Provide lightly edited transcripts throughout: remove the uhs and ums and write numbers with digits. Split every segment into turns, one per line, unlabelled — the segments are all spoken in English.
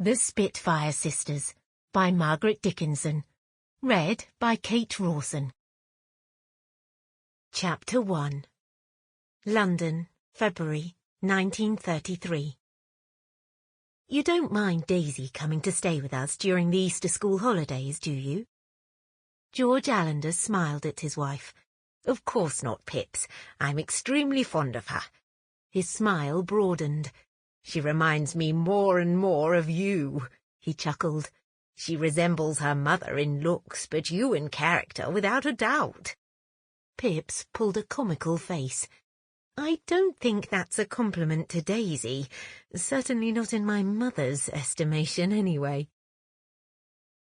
The Spitfire Sisters by Margaret Dickinson. Read by Kate Rawson. Chapter 1. London, February 1933. You don't mind Daisy coming to stay with us during the Easter school holidays, do you? George Allender smiled at his wife.
Of course not, Pips. I'm extremely fond of her.
His smile broadened.
She reminds me more and more of you, he chuckled. She resembles her mother in looks, but you in character, without a doubt.
Pips pulled a comical face. I don't think that's a compliment to Daisy. Certainly not in my mother's estimation, anyway.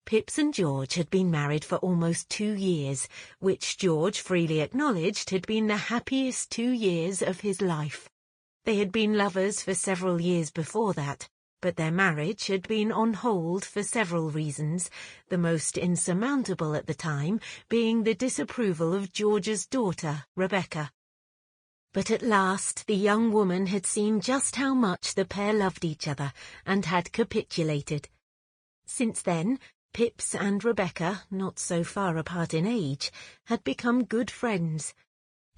Pips and George had been married for almost 2 years, which George freely acknowledged had been the happiest 2 years of his life. They had been lovers for several years before that, but their marriage had been on hold for several reasons, the most insurmountable at the time being the disapproval of George's daughter, Rebecca. But at last the young woman had seen just how much the pair loved each other and had capitulated. Since then, Pips and Rebecca, not so far apart in age, had become good friends.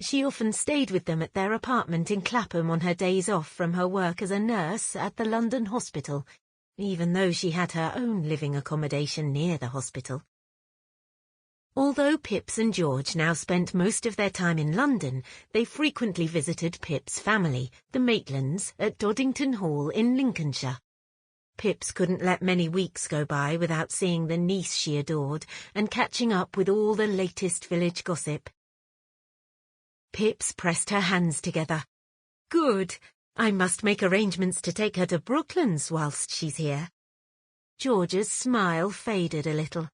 She often stayed with them at their apartment in Clapham on her days off from her work as a nurse at the London hospital, even though she had her own living accommodation near the hospital. Although Pips and George now spent most of their time in London, they frequently visited Pip's family, the Maitlands, at Doddington Hall in Lincolnshire. Pips couldn't let many weeks go by without seeing the niece she adored and catching up with all the latest village gossip. Pips pressed her hands together. Good! I must make arrangements to take her to Brooklands whilst she's here. George's smile faded a little.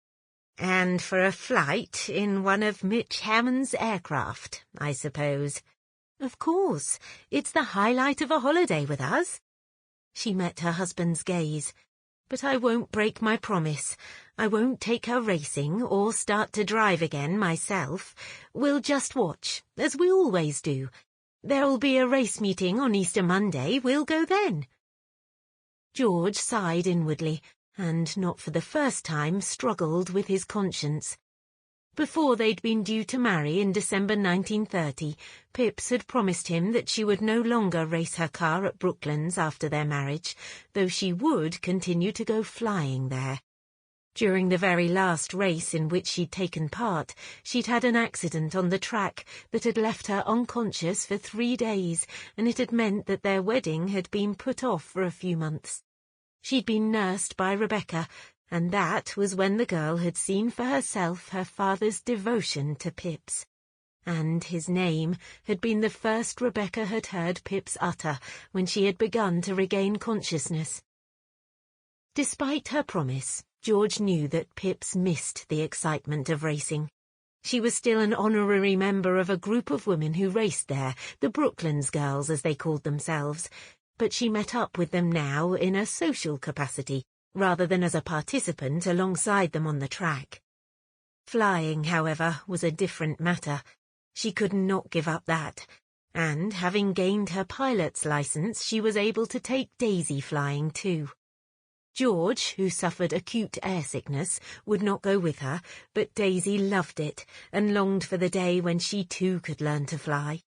And for a flight in one of Mitch Hammond's aircraft, I suppose.
Of course. It's the highlight of a holiday with us. She met her husband's gaze. But I won't break my promise. I won't take her racing or start to drive again myself. We'll just watch, as we always do. There'll be a race meeting on Easter Monday. We'll go then. George sighed inwardly, and not for the first time struggled with his conscience. Before they'd been due to marry in December 1930, Pips had promised him that she would no longer race her car at Brooklands after their marriage, though she would continue to go flying there. During the very last race in which she'd taken part, she'd had an accident on the track that had left her unconscious for 3 days, and it had meant that their wedding had been put off for a few months. She'd been nursed by Rebecca, and that was when the girl had seen for herself her father's devotion to Pips. And his name had been the first Rebecca had heard Pips utter when she had begun to regain consciousness. Despite her promise, George knew that Pips missed the excitement of racing. She was still an honorary member of a group of women who raced there, the Brooklands girls as they called themselves, but she met up with them now in a social capacity, rather than as a participant alongside them on the track. Flying, however, was a different matter. She could not give up that, and having gained her pilot's license, she was able to take Daisy flying too. George, who suffered acute air sickness, would not go with her, but Daisy loved it and longed for the day when she too could learn to fly.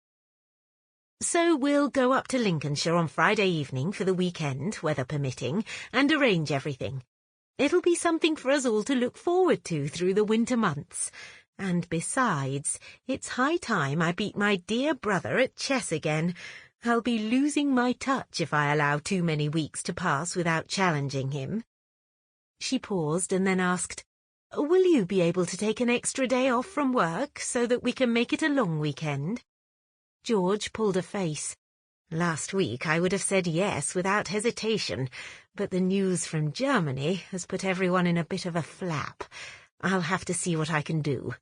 So we'll go up to Lincolnshire on Friday evening for the weekend, weather permitting, and arrange everything. It'll be something for us all to look forward to through the winter months. And besides, it's high time I beat my dear brother at chess again. I'll be losing my touch if I allow too many weeks to pass without challenging him. She paused and then asked, Will you be able to take an extra day off from work so that we can make it a long weekend? George pulled a face.
Last week I would have said yes without hesitation, but the news from Germany has put everyone in a bit of a flap. I'll have to see what I can do.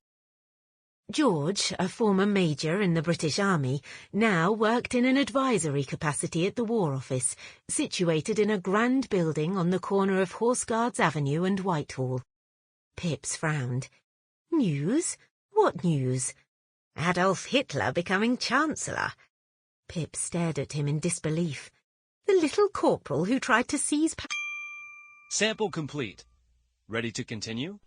George, a former major in the British Army, now worked in an advisory capacity at the War Office, situated in a grand building on the corner of Horse Guards Avenue and Whitehall. Pips frowned. News? What news?
Adolf Hitler becoming Chancellor.
Pip stared at him in disbelief. The little corporal who tried to seize
Sample complete. Ready to continue?